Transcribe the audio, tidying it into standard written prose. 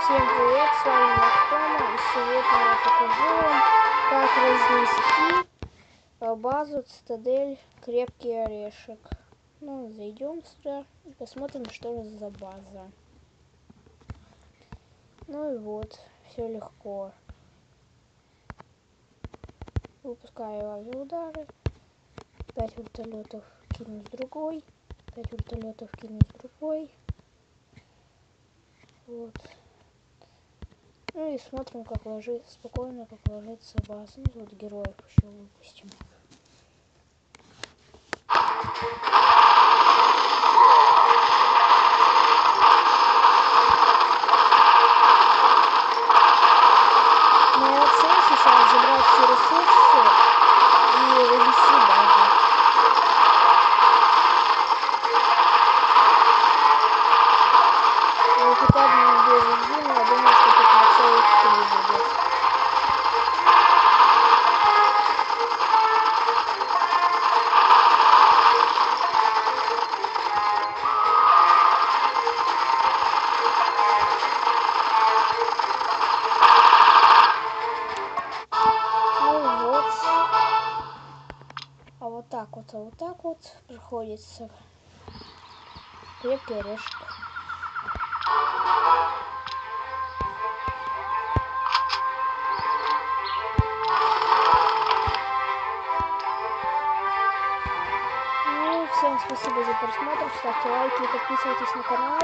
Всем привет, с вами Макстома, и сегодня я покажу вам, как разнести базу Цитадель Крепкий Орешек. Ну, зайдем сюда и посмотрим, что это за база. Ну и вот, все легко. Выпускаю авиаудары, 5 вертолетов кину с другой, 5 вертолетов кину с другой. Вот. Ну и смотрим, как ложится, спокойно, как ложится база. Ну, вот героев еще выпустим. Моя цель сейчас забрать все ресурсы и вывести базу. Пока без бензина, я думаю, что тут на целых 3 будет. Ну вот. А вот так вот проходится крепкий орешек. Ну, всем спасибо за просмотр, ставьте лайки и подписывайтесь на канал.